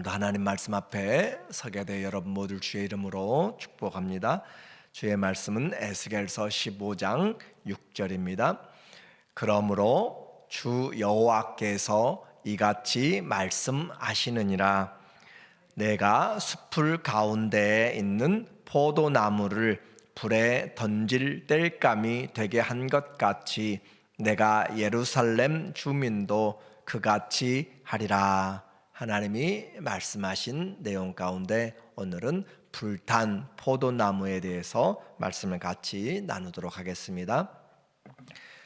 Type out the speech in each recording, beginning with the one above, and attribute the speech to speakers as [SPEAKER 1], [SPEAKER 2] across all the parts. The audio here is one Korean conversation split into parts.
[SPEAKER 1] 오늘도 하나님 말씀 앞에 서게 돼 여러분 모두 주의 이름으로 축복합니다. 주의 말씀은 에스겔서 15장 6절입니다. 그러므로 주 여호와께서 이같이 말씀하시느니라. 내가 숲을 가운데에 있는 포도나무를 불에 던질 땔감이 되게 한 것 같이 내가 예루살렘 주민도 그같이 하리라. 하나님이 말씀하신 내용 가운데 오늘은 불탄 포도나무에 대해서 말씀을 같이 나누도록 하겠습니다.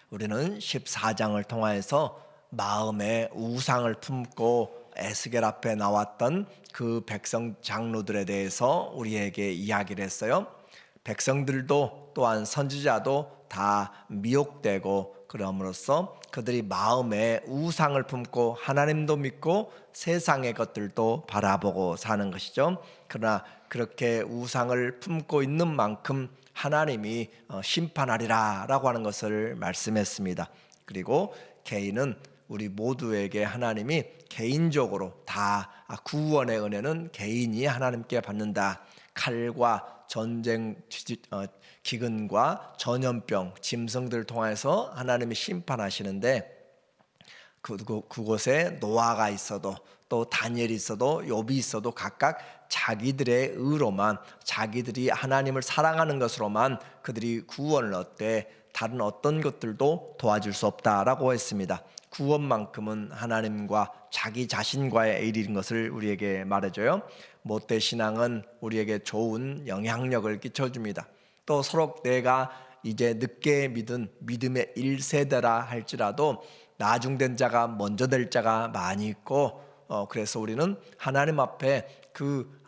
[SPEAKER 1] 우리는 14장을 통하여서 마음의 우상을 품고 에스겔 앞에 나왔던 그 백성 장로들에 대해서 우리에게 이야기를 했어요. 백성들도 또한 선지자도 다 미혹되고 그럼으로써 그들이 마음에 우상을 품고 하나님도 믿고 세상의 것들도 바라보고 사는 것이죠. 그러나 그렇게 우상을 품고 있는 만큼 하나님이 심판하리라 라고 하는 것을 말씀했습니다. 그리고 개인은 우리 모두에게 하나님이 개인적으로 다 구원의 은혜는 개인이 하나님께 받는다. 칼과 전쟁 기근과 전염병 짐승들을 통해서 하나님이 심판하시는데 그곳에 노아가 있어도 또 다니엘이 있어도 욥이 있어도 각각 자기들의 의로만 자기들이 하나님을 사랑하는 것으로만 그들이 구원을 얻되 다른 어떤 것들도 도와줄 수 없다라고 했습니다. 구원만큼은 하나님과 자기 자신과의 일인 것을 우리에게 말해줘요. 못된 신앙은 우리에게 좋은 영향력을 끼쳐줍니다. 또 서로 내가 이제 늦게 믿은 믿음의 1세대라 할지라도 나중된 자가 먼저 될 자가 많이 있고 그래서 우리는 하나님 앞에 그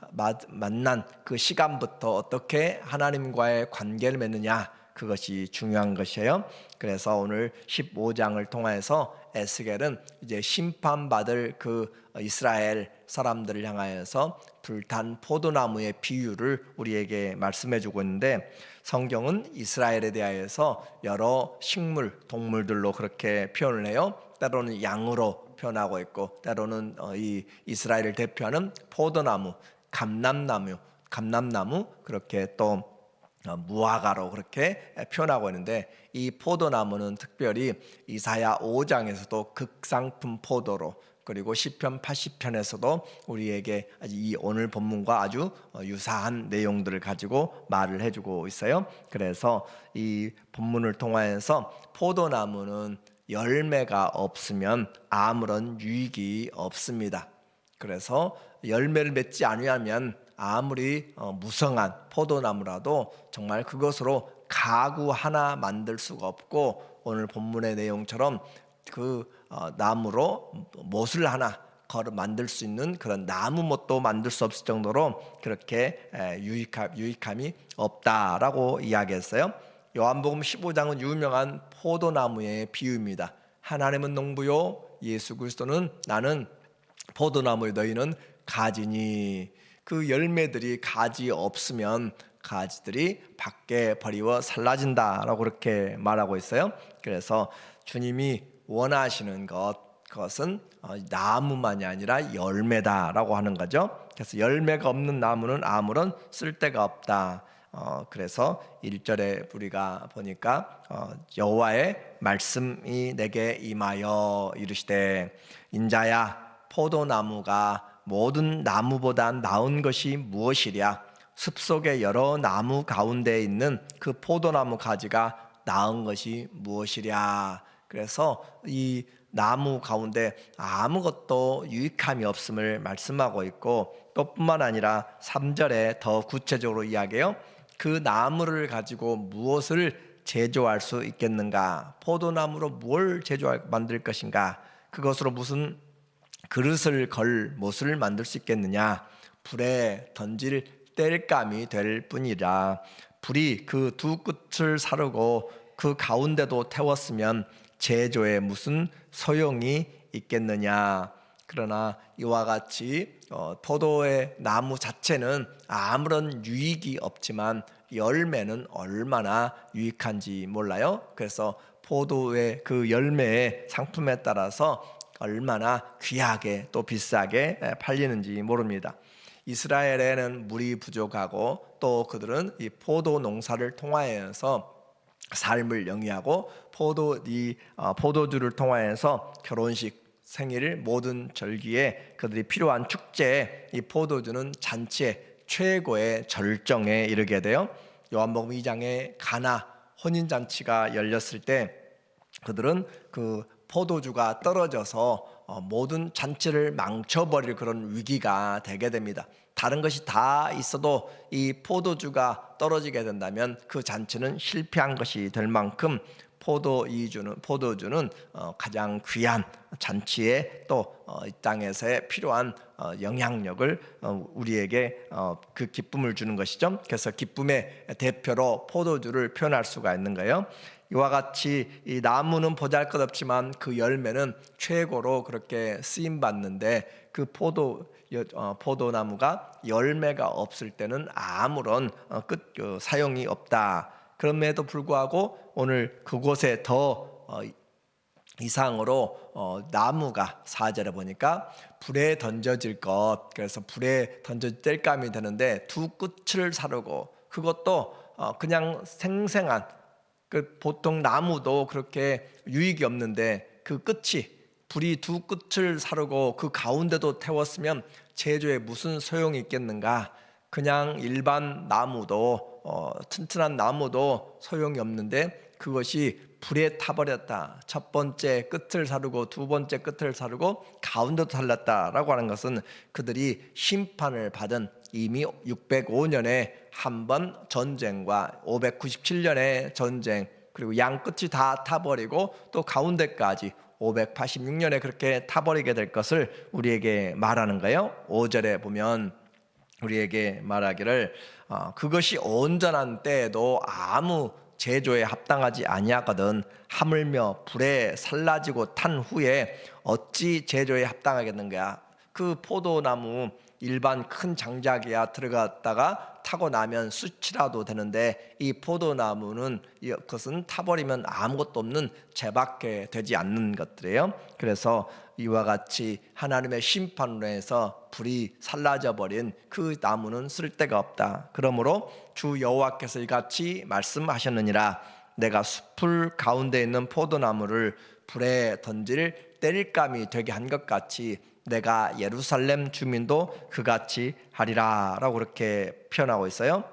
[SPEAKER 1] 만난 그 시간부터 어떻게 하나님과의 관계를 맺느냐 그것이 중요한 것이에요. 그래서 오늘 15장을 통해서 에스겔은 이제 심판받을 그 이스라엘 사람들을 향하여서 불탄 포도나무의 비유를 우리에게 말씀해 주고 있는데 성경은 이스라엘에 대하여서 여러 식물, 동물들로 그렇게 표현을 해요. 때로는 양으로 표현하고 있고 때로는 이 이스라엘을 대표하는 포도나무, 감람나무 그렇게 또 무화과로 그렇게 표현하고 있는데 이 포도나무는 특별히 이사야 5장에서도 극상품 포도로 그리고 시편 80편에서도 우리에게 이 오늘 본문과 아주 유사한 내용들을 가지고 말을 해주고 있어요. 그래서 이 본문을 통하여서 포도나무는 열매가 없으면 아무런 유익이 없습니다. 그래서 열매를 맺지 않으면 아무리 무성한 포도나무라도 정말 그것으로 가구 하나 만들 수가 없고 오늘 본문의 내용처럼 그 나무로 못을 하나 만들 수 있는 그런 나무못도 만들 수 없을 정도로 그렇게 유익함이 없다라고 이야기했어요. 요한복음 15장은 유명한 포도나무의 비유입니다. 하나님은 농부요 예수 그리스도는 나는 포도나무에 너희는 가지니 그 열매들이 가지 없으면 가지들이 밖에 버리워 살라진다라고 그렇게 말하고 있어요. 그래서 주님이 원하시는 그것은 나무만이 아니라 열매다라고 하는 거죠. 그래서 열매가 없는 나무는 아무런 쓸데가 없다. 그래서 1절에 우리가 보니까 여호와의 말씀이 내게 임하여 이르시되 인자야 포도나무가 모든 나무보다 나은 것이 무엇이랴 숲속의 여러 나무 가운데 있는 그 포도나무 가지가 나은 것이 무엇이랴. 그래서 이 나무 가운데 아무것도 유익함이 없음을 말씀하고 있고 또 뿐만 아니라 3절에 더 구체적으로 이야기해요. 그 나무를 가지고 무엇을 제조할 수 있겠는가? 포도나무로 뭘 만들 것인가? 그것으로 무슨 그릇을 걸 못을 만들 수 있겠느냐? 불에 던질 땔감이 될 뿐이라. 불이 그 두 끝을 사르고 그 가운데도 태웠으면 제조에 무슨 소용이 있겠느냐? 그러나 이와 같이 포도의 나무 자체는 아무런 유익이 없지만 열매는 얼마나 유익한지 몰라요. 그래서 포도의 그 열매의 상품에 따라서 얼마나 귀하게 또 비싸게 팔리는지 모릅니다. 이스라엘에는 물이 부족하고 또 그들은 이 포도 농사를 통하여서 삶을 영위하고 포도주를 통하여서 결혼식, 생일, 모든 절기에 그들이 필요한 축제에 이 포도주는 잔치의 최고의 절정에 이르게 돼요. 요한복음 2장에 가나 혼인 잔치가 열렸을 때 그들은 그 포도주가 떨어져서 모든 잔치를 망쳐버릴 그런 위기가 되게 됩니다. 다른 것이 다 있어도 이 포도주가 떨어지게 된다면 그 잔치는 실패한 것이 될 만큼 포도주는 가장 귀한 잔치에 또 이 땅에서의 필요한 영향력을 우리에게 그 기쁨을 주는 것이죠. 그래서 기쁨의 대표로 포도주를 표현할 수가 있는 거예요. 이와 같이 이 나무는 보잘것없지만 그 열매는 최고로 그렇게 쓰임 받는데 그 포도나무가 열매가 없을 때는 아무런 사용이 없다. 그럼에도 불구하고 오늘 그곳에 더 이상으로 나무가 4절에 보니까 불에 던져질 것, 그래서 불에 던져질 땔감이 되는데 두 끝을 사르고, 그것도 그냥 생생한 보통 나무도 그렇게 유익이 없는데 그 끝이 불이 두 끝을 사르고 그 가운데도 태웠으면 제조에 무슨 소용이 있겠는가. 그냥 일반 나무도 튼튼한 나무도 소용이 없는데 그것이 불에 타버렸다. 첫 번째 끝을 사르고 두 번째 끝을 사르고 가운데도 살랐다라고 하는 것은 그들이 심판을 받은 이미 605년에 한 번 전쟁과 597년의 전쟁, 그리고 양 끝이 다 타버리고 또 가운데까지 586년에 그렇게 타버리게 될 것을 우리에게 말하는 거예요. 5절에 보면 우리에게 말하기를 그것이 온전한 때에도 아무 제조에 합당하지 아니하거든 하물며 불에 살라지고 탄 후에 어찌 제조에 합당하겠는가. 그 포도나무 일반 큰 장작이야 들어갔다가 타고 나면 수치라도 되는데 이 포도나무는 그것은 타버리면 아무것도 없는 재밖에 되지 않는 것들이에요. 그래서 이와 같이 하나님의 심판으로 해서 불이 살라져 버린 그 나무는 쓸데가 없다. 그러므로 주 여호와께서 이같이 말씀하셨느니라. 내가 숲풀 가운데 있는 포도나무를 불에 던질 땔감이 되게 한 것 같이 내가 예루살렘 주민도 그같이 하리라 라고 그렇게 표현하고 있어요.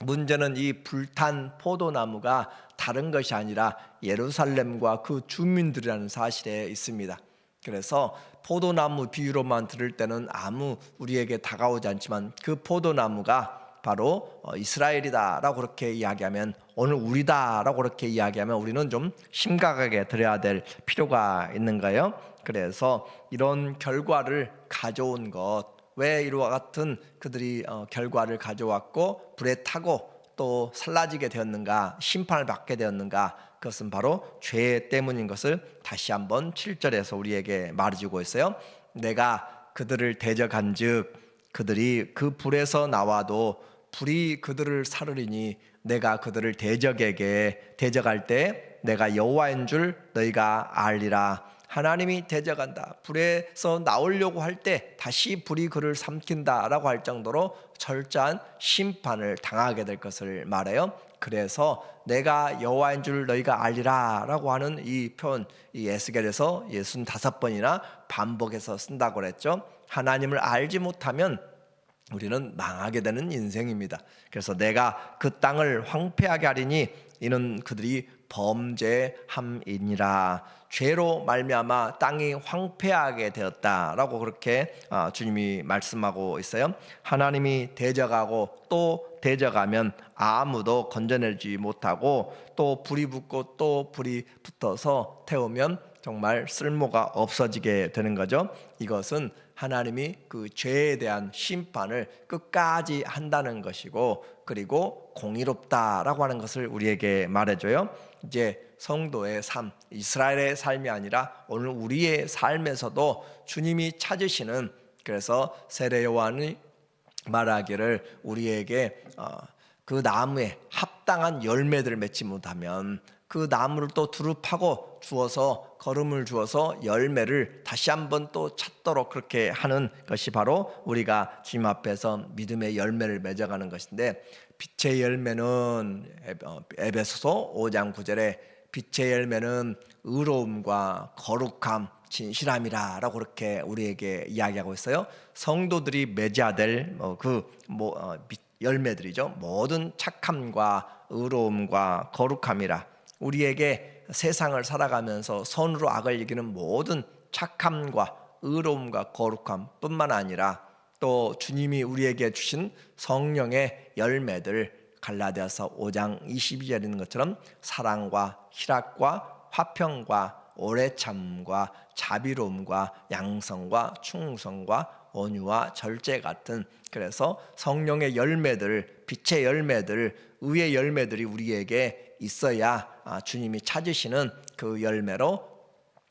[SPEAKER 1] 문제는 이 불탄 포도나무가 다른 것이 아니라 예루살렘과 그 주민들이라는 사실에 있습니다. 그래서 포도나무 비유로만 들을 때는 아무 우리에게 다가오지 않지만 그 포도나무가 바로 이스라엘이다 라고 그렇게 이야기하면, 오늘 우리다 라고 그렇게 이야기하면 우리는 좀 심각하게 들어야 될 필요가 있는 거예요. 그래서 이런 결과를 가져온 것, 왜 이와 같은 그들이 결과를 가져왔고 불에 타고 또 살라지게 되었는가, 심판을 받게 되었는가, 그것은 바로 죄 때문인 것을 다시 한번 7절에서 우리에게 말해주고 있어요. 내가 그들을 대적한즉 그들이 그 불에서 나와도 불이 그들을 사르리니 내가 그들을 대적할 때 내가 여호와인 줄 너희가 알리라. 하나님이 대적한다. 불에서 나오려고 할 때 다시 불이 그를 삼킨다라고 할 정도로 철저한 심판을 당하게 될 것을 말해요. 그래서 내가 여호와인 줄 너희가 알리라라고 하는 이 표현, 이 에스겔에서 65번이나 반복해서 쓴다고 그랬죠. 하나님을 알지 못하면 우리는 망하게 되는 인생입니다. 그래서 내가 그 땅을 황폐하게 하리니 이는 그들이 범죄함이니라. 죄로 말미암아 땅이 황폐하게 되었다라고 그렇게 주님이 말씀하고 있어요. 하나님이 대적하고 또 대적하면 아무도 건져내지 못하고 또 불이 붙고 또 불이 붙어서 태우면 정말 쓸모가 없어지게 되는 거죠. 이것은 하나님이 그 죄에 대한 심판을 끝까지 한다는 것이고, 그리고 공의롭다라고 하는 것을 우리에게 말해줘요. 이제 성도의 삶, 이스라엘의 삶이 아니라 오늘 우리의 삶에서도 주님이 찾으시는, 그래서 세례 요한이 말하기를 우리에게 그 나무에 합당한 열매들을 맺지 못하면 그 나무를 또 두루 파고 주어서 걸음을 주어서 열매를 다시 한번 또 찾도록 그렇게 하는 것이 바로 우리가 주님 앞에서 믿음의 열매를 맺어가는 것인데, 빛의 열매는 에베소서 5장 9절에 빛의 열매는 의로움과 거룩함, 진실함이라라고 그렇게 우리에게 이야기하고 있어요. 성도들이 맺어야 될 열매들이죠. 모든 착함과 의로움과 거룩함이라. 우리에게 세상을 살아가면서 선으로 악을 이기는 모든 착함과 의로움과 거룩함뿐만 아니라 또 주님이 우리에게 주신 성령의 열매들, 갈라디아서 5장 22절에 있는 것처럼 사랑과 희락과 화평과 오래 참음과 자비로움과 양성과 충성과 온유와 절제 같은, 그래서 성령의 열매들, 빛의 열매들, 의의 열매들이 우리에게 있어야 주님이 찾으시는 그 열매로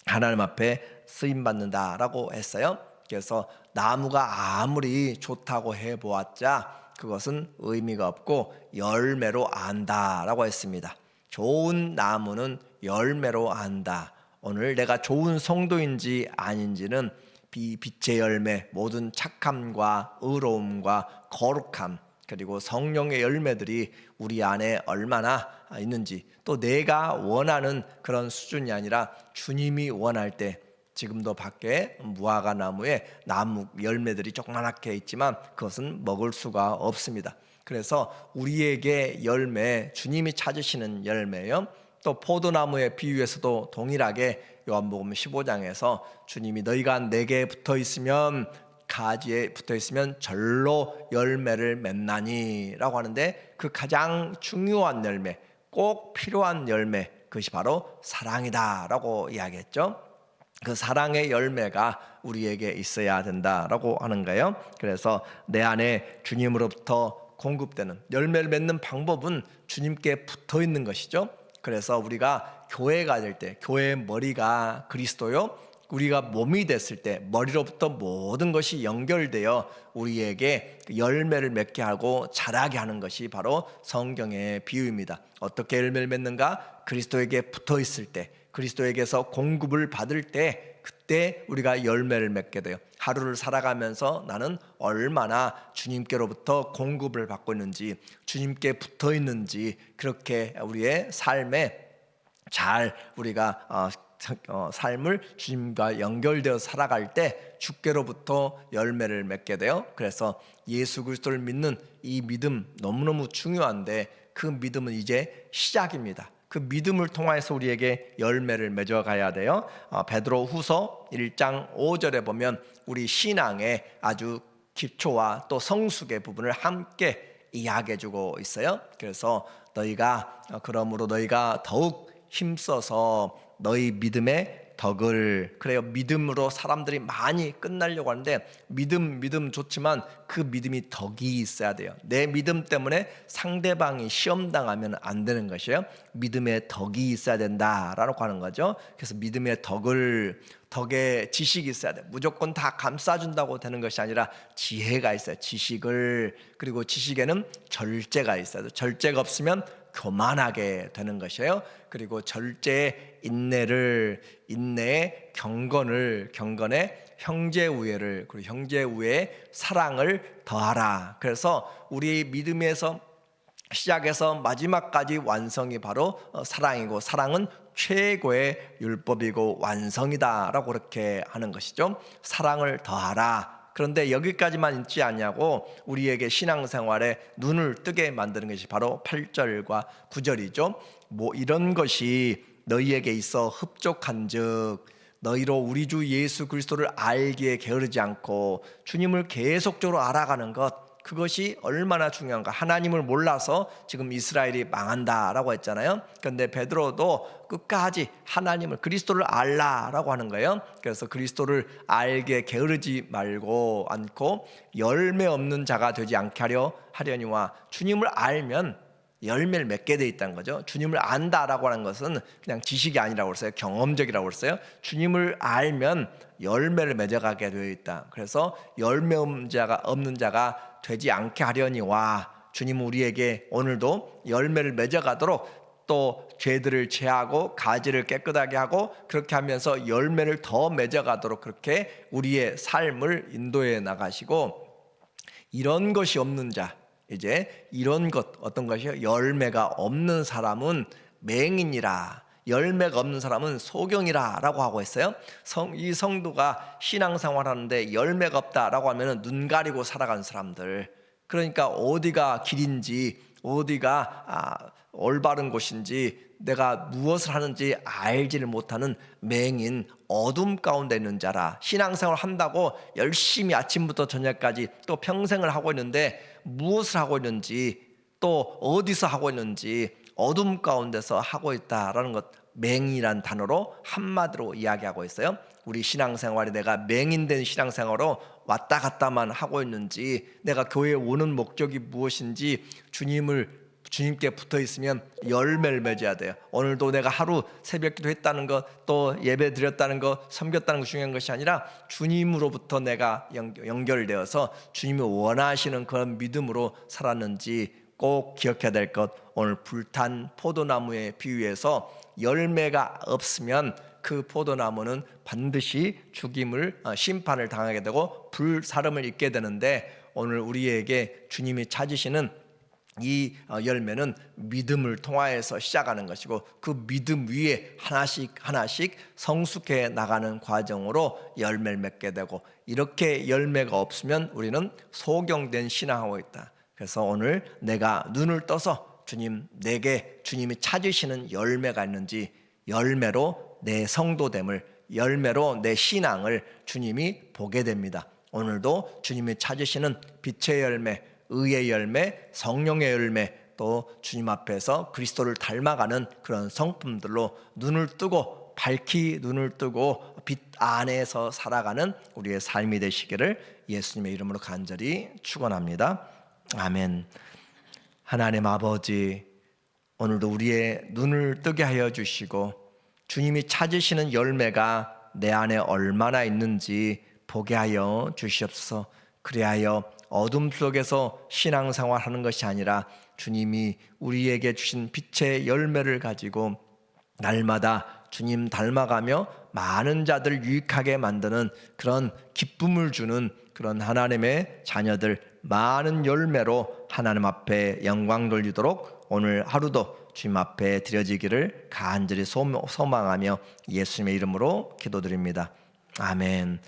[SPEAKER 1] 하나님 앞에 쓰임 받는다라고 했어요. 그래서 나무가 아무리 좋다고 해보았자 그것은 의미가 없고 열매로 안다라고 했습니다. 좋은 나무는 열매로 안다. 오늘 내가 좋은 성도인지 아닌지는 빛의 열매, 모든 착함과 의로움과 거룩함, 그리고 성령의 열매들이 우리 안에 얼마나 있는지, 또 내가 원하는 그런 수준이 아니라 주님이 원할 때, 지금도 밖에 무화과 나무에 나무 열매들이 조그맣게 있지만 그것은 먹을 수가 없습니다. 그래서 우리에게 열매, 주님이 찾으시는 열매요. 또 포도나무의 비유에서도 동일하게 요한복음 15장에서 주님이 너희가 내게 붙어 있으면, 가지에 붙어 있으면 절로 열매를 맺나니 라고 하는데, 그 가장 중요한 열매, 꼭 필요한 열매, 그것이 바로 사랑이다 라고 이야기했죠. 그 사랑의 열매가 우리에게 있어야 된다라고 하는 거예요. 그래서 내 안에 주님으로부터 공급되는 열매를 맺는 방법은 주님께 붙어 있는 것이죠. 그래서 우리가 교회가 될 때, 교회의 머리가 그리스도요, 우리가 몸이 됐을 때 머리로부터 모든 것이 연결되어 우리에게 열매를 맺게 하고 자라게 하는 것이 바로 성경의 비유입니다. 어떻게 열매를 맺는가? 그리스도에게 붙어 있을 때, 그리스도에게서 공급을 받을 때, 그때 우리가 열매를 맺게 돼요. 하루를 살아가면서 나는 얼마나 주님께로부터 공급을 받고 있는지, 주님께 붙어 있는지, 그렇게 우리의 삶에 잘 우리가 삶을 주님과 연결되어 살아갈 때 주께로부터 열매를 맺게 돼요. 그래서 예수 그리스도를 믿는 이 믿음 너무너무 중요한데, 그 믿음은 이제 시작입니다. 그 믿음을 통해서 우리에게 열매를 맺어가야 돼요. 베드로 후서 1장 5절에 보면 우리 신앙의 아주 기초와 또 성숙의 부분을 함께 이야기해주고 있어요. 그래서 그러므로 너희가 더욱 힘써서 너희 믿음의 덕을, 그래요, 믿음으로 사람들이 많이 끝나려고 하는데, 믿음 좋지만 그 믿음이 덕이 있어야 돼요. 내 믿음 때문에 상대방이 시험당하면 안 되는 것이에요. 믿음의 덕이 있어야 된다라고 하는 거죠. 그래서 믿음의 덕에 지식이 있어야 돼. 무조건 다 감싸준다고 되는 것이 아니라 지혜가 있어요. 지식을, 그리고 지식에는 절제가 있어야 돼. 절제가 없으면 교만하게 되는 것이에요. 그리고 절제의 인내의 경건에 형제 우애를, 그리고 형제 우애에 사랑을 더하라. 그래서 우리 믿음에서 시작해서 마지막까지 완성이 바로 사랑이고, 사랑은 최고의 율법이고 완성이다라고 그렇게 하는 것이죠. 사랑을 더하라. 그런데 여기까지만 있지 않냐고 우리에게 신앙생활에 눈을 뜨게 만드는 것이 바로 8절과 9절이죠. 이런 것이 너희에게 있어 흡족한즉 너희로 우리 주 예수 그리스도를 알기에 게으르지 않고 주님을 계속적으로 알아가는 것, 그것이 얼마나 중요한가. 하나님을 몰라서 지금 이스라엘이 망한다라고 했잖아요. 그런데 베드로도 끝까지 하나님을, 그리스도를 알라라고 하는 거예요. 그래서 그리스도를 알게 게으르지 말고 않고 열매 없는 자가 되지 않게 하려니와, 주님을 알면 열매를 맺게 돼 있다는 거죠. 주님을 안다라고 하는 것은 그냥 지식이 아니라고 그랬어요. 경험적이라고 그랬어요. 주님을 알면 열매를 맺어가게 되어 있다. 그래서 열매 없는 자가 되지 않게 하려니와, 주님은 우리에게 오늘도 열매를 맺어가도록 또 죄들을 제하고 가지를 깨끗하게 하고 그렇게 하면서 열매를 더 맺어가도록 그렇게 우리의 삶을 인도해 나가시고, 이런 것이 없는 자, 이제 이런 것 어떤 것이요? 열매가 없는 사람은 맹인이라, 열매가 없는 사람은 소경이라 라고 하고 있어요. 이 성도가 신앙생활 하는데 열매가 없다라고 하면 눈 가리고 살아가는 사람들, 그러니까 어디가 길인지 어디가 올바른 곳인지 내가 무엇을 하는지 알지를 못하는 맹인, 어둠 가운데 있는 자라. 신앙생활 한다고 열심히 아침부터 저녁까지 또 평생을 하고 있는데 무엇을 하고 있는지 또 어디서 하고 있는지 어둠 가운데서 하고 있다라는 것, 맹인이란 단어로 한마디로 이야기하고 있어요. 우리 신앙생활이 내가 맹인된 신앙생활로 왔다 갔다만 하고 있는지, 내가 교회에 오는 목적이 무엇인지 주님께 붙어 있으면 열매를 맺어야 돼요. 오늘도 내가 하루 새벽기도 했다는 것, 또 예배 드렸다는 것, 섬겼다는 것 중요한 것이 아니라 주님으로부터 내가 연결되어서 주님이 원하시는 그런 믿음으로 살았는지 꼭 기억해야 될 것. 오늘 불탄 포도나무에 비유해서 열매가 없으면 그 포도나무는 반드시 심판을 당하게 되고 불사름을 입게 되는데, 오늘 우리에게 주님이 찾으시는 이 열매는 믿음을 통하여서 시작하는 것이고, 그 믿음 위에 하나씩 성숙해 나가는 과정으로 열매를 맺게 되고, 이렇게 열매가 없으면 우리는 소경된 신앙하고 있다. 그래서 오늘 내가 눈을 떠서 내게 주님이 찾으시는 열매가 있는지, 열매로 내 성도됨을, 열매로 내 신앙을 주님이 보게 됩니다. 오늘도 주님이 찾으시는 빛의 열매, 의의 열매, 성령의 열매, 또 주님 앞에서 그리스도를 닮아가는 그런 성품들로 밝히 눈을 뜨고 빛 안에서 살아가는 우리의 삶이 되시기를 예수님의 이름으로 간절히 축원합니다. 아멘. 하나님 아버지, 오늘도 우리의 눈을 뜨게 하여 주시고 주님이 찾으시는 열매가 내 안에 얼마나 있는지 보게 하여 주시옵소서. 그리하여 어둠 속에서 신앙생활 하는 것이 아니라 주님이 우리에게 주신 빛의 열매를 가지고 날마다 주님 닮아가며 많은 자들 유익하게 만드는 그런 기쁨을 주는 그런 하나님의 자녀들, 많은 열매로 하나님 앞에 영광 돌리도록 오늘 하루도 주님 앞에 드려지기를 간절히 소망하며 예수님의 이름으로 기도드립니다. 아멘.